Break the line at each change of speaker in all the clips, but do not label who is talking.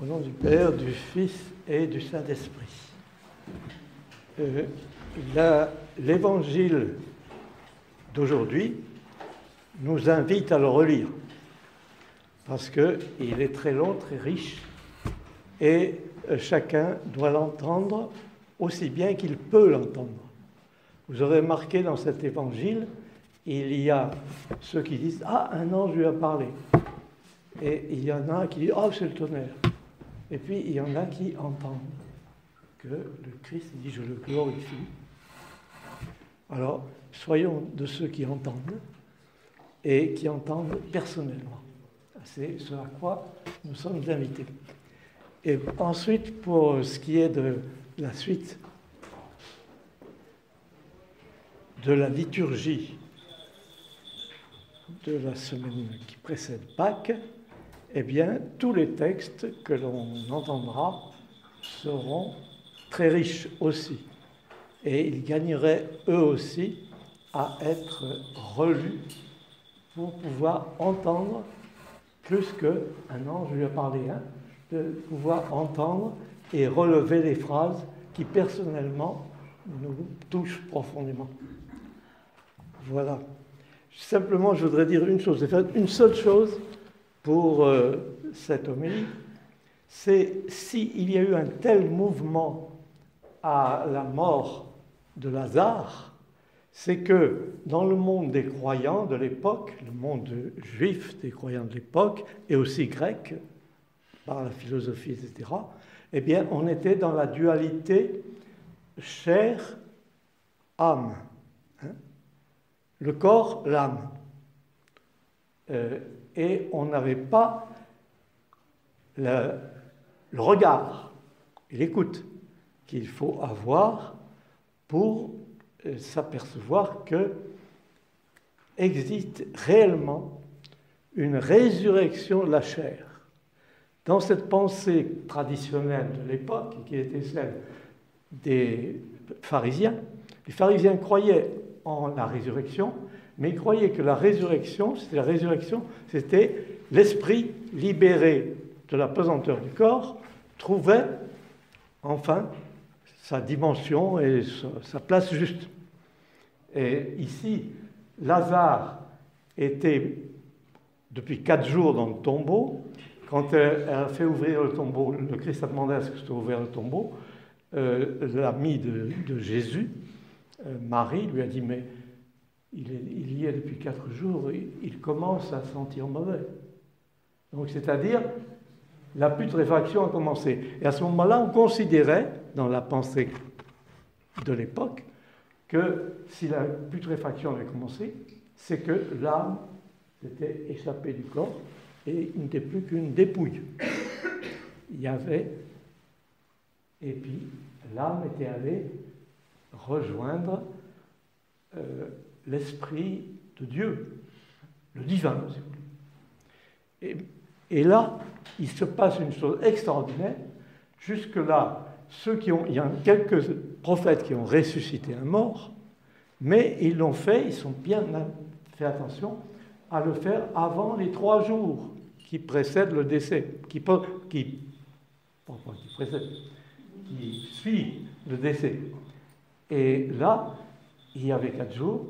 Au nom du Père, du Fils et du Saint-Esprit. L'évangile d'aujourd'hui nous invite à le relire parce qu'il est très long, très riche et chacun doit l'entendre aussi bien qu'il peut l'entendre. Vous aurez remarqué dans cet évangile, il y a ceux qui disent « Ah, un ange lui a parlé ». Et il y en a qui disent « Oh, c'est le tonnerre ». Et puis il y en a qui entendent que le Christ dit « Je le glorifie ». Alors, soyons de ceux qui entendent et qui entendent personnellement. C'est ce à quoi nous sommes invités. Et ensuite, pour ce qui est de la suite de la liturgie de la semaine qui précède Pâques, eh bien, tous les textes que l'on entendra seront très riches aussi. Et ils gagneraient eux aussi à être relus pour pouvoir entendre, plus qu'un ange lui a parlé, de pouvoir entendre et relever les phrases qui personnellement nous touchent profondément. Voilà. Simplement, je voudrais dire une chose, une seule chose pour cette homélie, c'est s'il y a eu un tel mouvement à la mort de Lazare, c'est que dans le monde des croyants de l'époque, le monde juif des croyants de l'époque, et aussi grec, par la philosophie, etc., eh bien, on était dans la dualité chair-âme. Le corps, l'âme. Et on n'avait pas le regard et l'écoute qu'il faut avoir pour s'apercevoir que existe réellement une résurrection de la chair. Dans cette pensée traditionnelle de l'époque, qui était celle des pharisiens, les pharisiens croyaient en la résurrection, mais ils croyaient que la résurrection, c'était l'esprit libéré de la pesanteur du corps, trouvait enfin sa dimension et sa place juste. Et ici, Lazare était depuis 4 jours dans le tombeau. Quand elle a fait ouvrir le tombeau, le Christ a demandé à ce que soit ouvert le tombeau, l'amie de Jésus, Marie, lui a dit « Mais il y est depuis 4 jours, il commence à sentir mauvais. » Donc, c'est-à-dire, la putréfaction a commencé. Et à ce moment-là, on considérait, dans la pensée de l'époque, que si la putréfaction avait commencé, c'est que l'âme s'était échappée du corps et il n'était plus qu'une dépouille. Il y avait... Et puis, l'âme était allée rejoindre l'esprit de Dieu, le divin, si vous voulez. Et là, il se passe une chose extraordinaire. Jusque-là, il y a quelques prophètes qui ont ressuscité un mort, mais ils l'ont fait, ils ont bien fait attention à le faire avant les 3 jours qui précèdent le décès, qui suit le décès. Et là, il y avait 4 jours,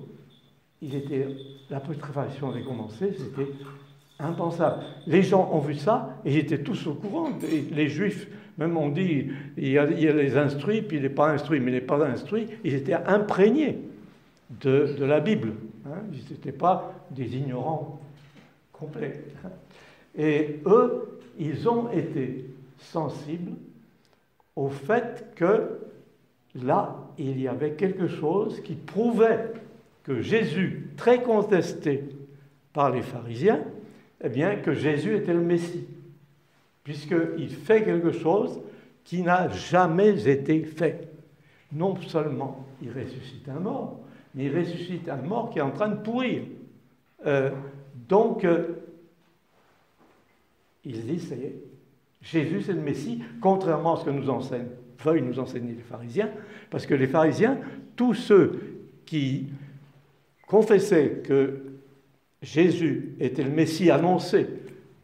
la putréfaction avait commencé, c'était impensable. Les gens ont vu ça et ils étaient tous au courant. Et les Juifs, même on dit, il y a les instruits, puis il n'est pas instruit, mais il n'est pas instruit, ils étaient imprégnés de la Bible. Ils n'étaient pas des ignorants complets. Et eux, ils ont été sensibles au fait que là, il y avait quelque chose qui prouvait que Jésus, très contesté par les pharisiens, eh bien, que Jésus était le Messie, puisqu'il fait quelque chose qui n'a jamais été fait. Non seulement il ressuscite un mort, mais il ressuscite un mort qui est en train de pourrir. Donc, ils disent, ça y est, Jésus c'est le Messie, contrairement à ce que veuillent nous enseigner les pharisiens, parce que les pharisiens, tous ceux qui confessaient que Jésus était le Messie annoncé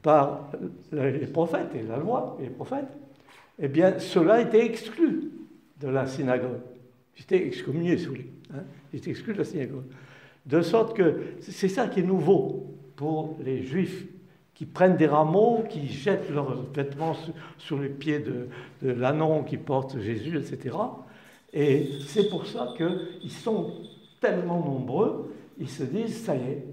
par les prophètes et la loi et les prophètes, eh bien, cela était exclu de la synagogue. Ils étaient excommuniés, si vous voulez. Ils étaient exclus de la synagogue. De sorte que c'est ça qui est nouveau pour les Juifs qui prennent des rameaux, qui jettent leurs vêtements sous les pieds de l'ânon qui porte Jésus, etc. Et c'est pour ça qu'ils sont tellement nombreux, ils se disent, ça y est,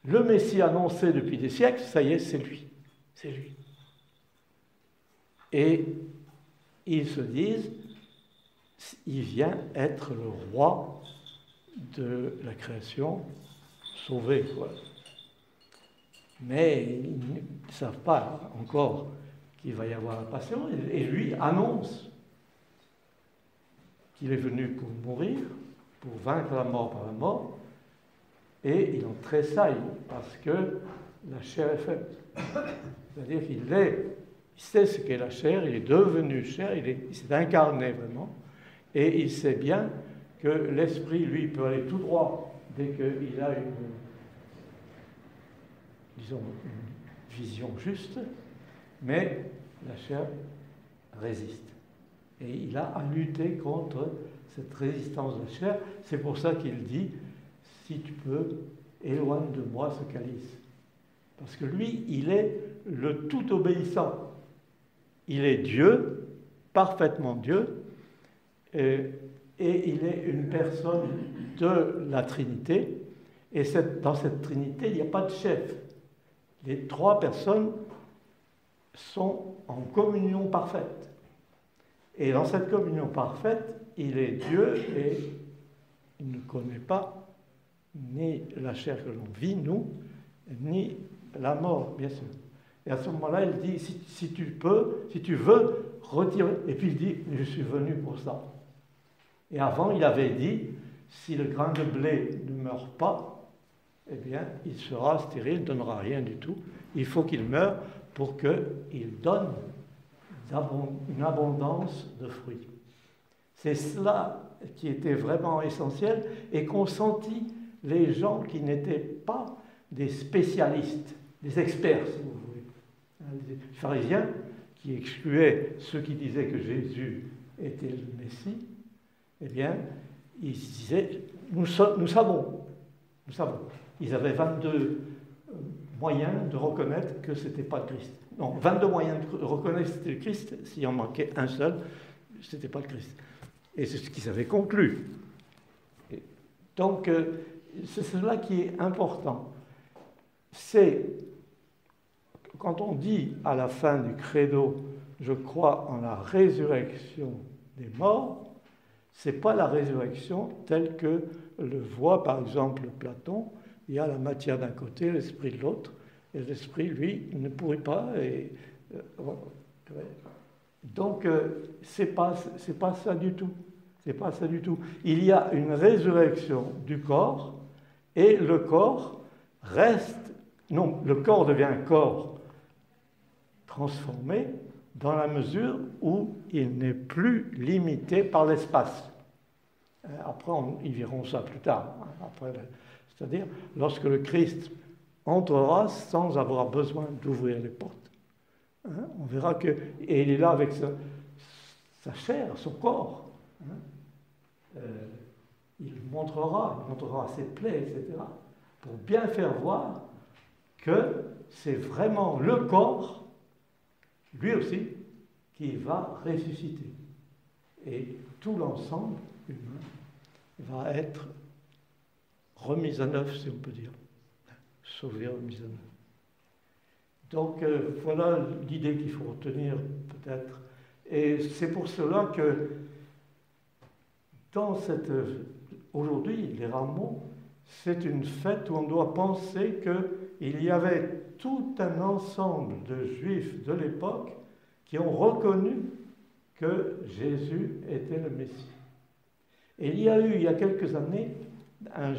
le Messie annoncé depuis des siècles, ça y est, c'est lui. C'est lui. Et ils se disent, il vient être le roi de la création sauvée, quoi. Mais ils ne savent pas encore qu'il va y avoir la passion. Et lui annonce qu'il est venu pour mourir, pour vaincre la mort par la mort, et il en tressaille parce que la chair est faible. C'est-à-dire qu'il sait ce qu'est la chair, il est devenu chair, il s'est incarné vraiment, et il sait bien que l'esprit, lui, peut aller tout droit dès qu'il a une vision juste, mais la chair résiste. Et il a à lutter contre cette résistance de la chair. C'est pour ça qu'il dit, si tu peux, éloigne de moi ce calice. Parce que lui, il est le tout obéissant. Il est Dieu, parfaitement Dieu, et il est une personne de la Trinité. Et dans cette Trinité, il n'y a pas de chef. Les trois personnes sont en communion parfaite. Et dans cette communion parfaite, il est Dieu et il ne connaît pas ni la chair que l'on vit, nous, ni la mort, bien sûr. Et à ce moment-là, il dit, si tu veux, retire. Et puis il dit, je suis venu pour ça. Et avant, il avait dit, si le grain de blé ne meurt pas, eh bien, il sera stérile, ne donnera rien du tout. Il faut qu'il meure pour qu'il donne une abondance de fruits. C'est cela qui était vraiment essentiel et qu'ont senti les gens qui n'étaient pas des spécialistes, des experts, si vous voulez. Les pharisiens qui excluaient ceux qui disaient que Jésus était le Messie, eh bien, ils disaient, nous savons. Ils avaient 22 moyens de reconnaître que ce n'était pas le Christ. Non, 22 moyens de reconnaître que c'était le Christ. S'il en manquait un seul, ce n'était pas le Christ. Et c'est ce qu'ils avaient conclu. Et donc, c'est cela qui est important. C'est, quand on dit à la fin du credo, je crois en la résurrection des morts, ce n'est pas la résurrection telle que le voit par exemple Platon. Il y a la matière d'un côté, l'esprit de l'autre, et l'esprit, lui, ne pourrit pas. Donc, c'est pas ça du tout. C'est pas ça du tout. Il y a une résurrection du corps, et le corps reste... Non, le corps devient un corps transformé dans la mesure où il n'est plus limité par l'espace. Après, ils verront ça plus tard. C'est-à-dire, lorsque le Christ entrera sans avoir besoin d'ouvrir les portes, on verra que... Et il est là avec sa chair, son corps. Il montrera ses plaies, etc., pour bien faire voir que c'est vraiment le corps, lui aussi, qui va ressusciter. Et tout l'ensemble humain va être remis à neuf, si on peut dire. Sauvé, remis à neuf. Donc, voilà l'idée qu'il faut retenir, peut-être. Et c'est pour cela que, aujourd'hui, les rameaux, c'est une fête où on doit penser qu'il y avait tout un ensemble de juifs de l'époque qui ont reconnu que Jésus était le Messie. Et il y a eu, il y a quelques années, un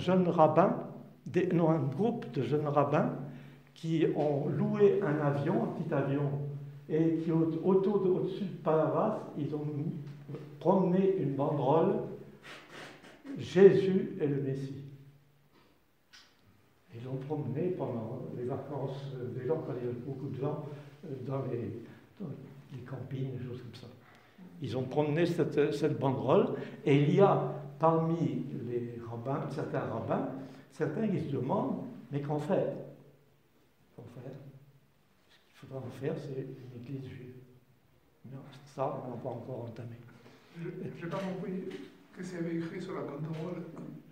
groupe de jeunes rabbins qui ont loué un avion, un petit avion, et qui, au-dessus de Palavas, ils ont promené une banderole « Jésus est le Messie ». Ils l'ont promener pendant les vacances des gens, quand il y a beaucoup de gens, dans les campings, des choses comme ça. Ils ont promené cette banderole, et il y a parmi les rabbins, certains qui se demandent, mais qu'en faire? Ce qu'il faudra en faire, c'est une église juive. Non, ça, on n'a pas encore entamé.
Je n'ai pas compris que c'est écrit sur la banderole,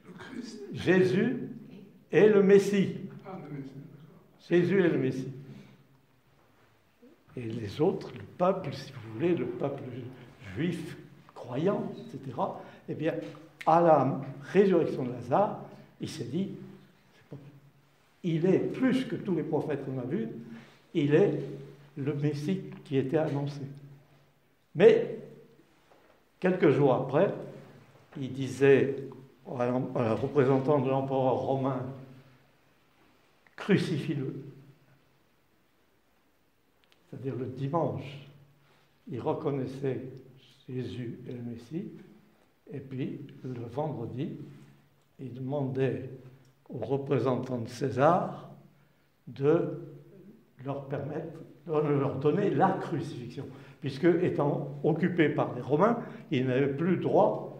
le Christ.
Jésus est le Messie.
Ah, le Messie, d'accord.
Jésus est le Messie. Et les autres, le peuple, si vous voulez, le peuple juif, croyant, etc., eh bien, à la résurrection de Lazare, il s'est dit, il est plus que tous les prophètes qu'on a vus, il est le Messie qui était annoncé. Mais, quelques jours après, il disait à la représentant de l'empereur romain, crucifie-le. C'est-à-dire le dimanche, il reconnaissait Jésus et le Messie, et puis le vendredi, il demandait aux représentants de César de leur donner la crucifixion, puisque étant occupé par les Romains, ils n'avaient plus le droit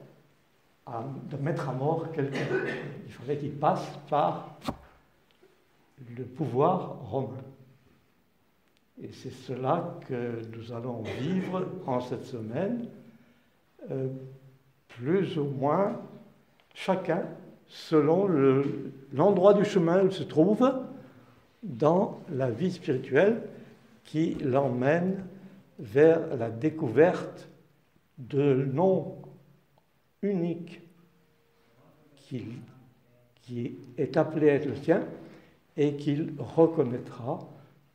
de mettre à mort quelqu'un. Il fallait qu'il passe par le pouvoir romain. Et c'est cela que nous allons vivre en cette semaine, plus ou moins chacun selon l'endroit du chemin où il se trouve dans la vie spirituelle qui l'emmène vers la découverte de nom unique qui est appelé à être le sien et qu'il reconnaîtra,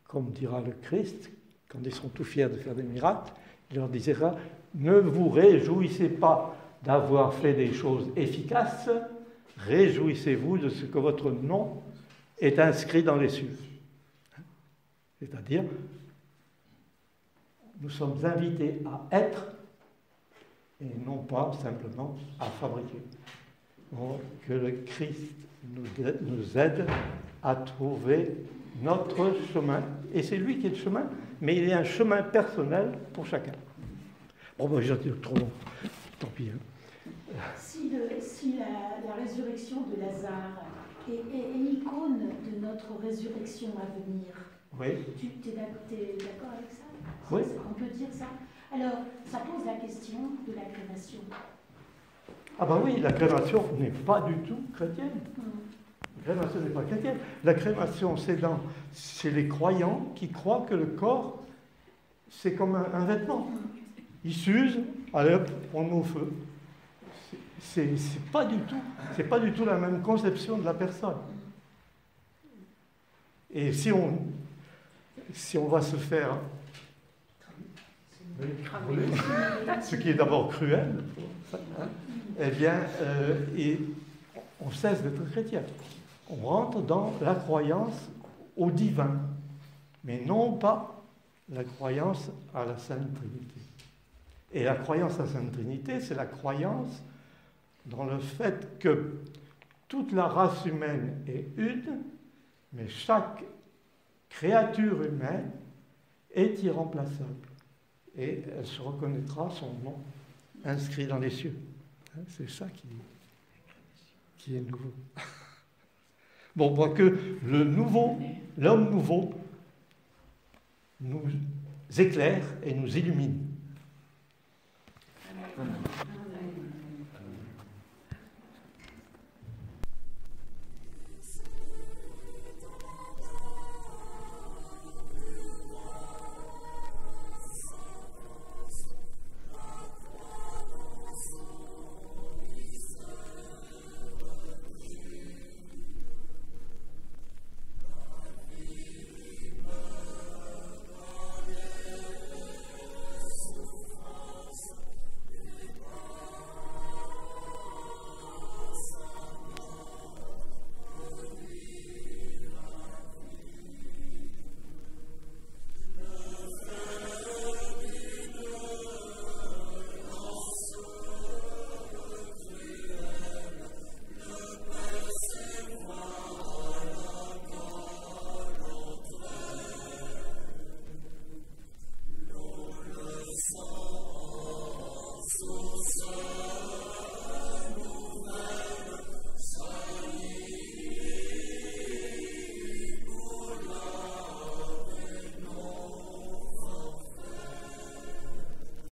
comme dira le Christ, quand ils seront tout fiers de faire des miracles, il leur dira, ne vous réjouissez pas d'avoir fait des choses efficaces, réjouissez-vous de ce que votre nom est inscrit dans les cieux. C'est-à-dire, nous sommes invités à être et non pas simplement à fabriquer. Donc, que le Christ nous aide à trouver notre chemin. Et c'est lui qui est le chemin, mais il y a un chemin personnel pour chacun. Bon, ben, j'ai dit trop long. Tant pis. Hein.
Si la résurrection de Lazare est l'icône de notre résurrection à venir,
oui.
Tu es d'accord avec ça?
Oui.
On peut dire ça? Alors, ça pose la question de la crémation.
Ah ben oui, la crémation n'est pas du tout chrétienne. La crémation n'est pas chrétienne. La crémation, c'est les croyants qui croient que le corps, c'est comme un vêtement. Il s'use, allez hop, on met au feu. C'est pas du tout la même conception de la personne. Et si on va se faire ce qui est d'abord cruel, eh bien, on cesse d'être chrétien. On rentre dans la croyance au divin, mais non pas la croyance à la Sainte Trinité. Et la croyance à la Sainte Trinité, c'est la croyance dans le fait que toute la race humaine est une, mais chaque créature humaine est irremplaçable. Et elle se reconnaîtra son nom inscrit dans les cieux. C'est ça qui est nouveau. Bon, on voit que l'homme nouveau, nous éclaire et nous illumine.
Amen.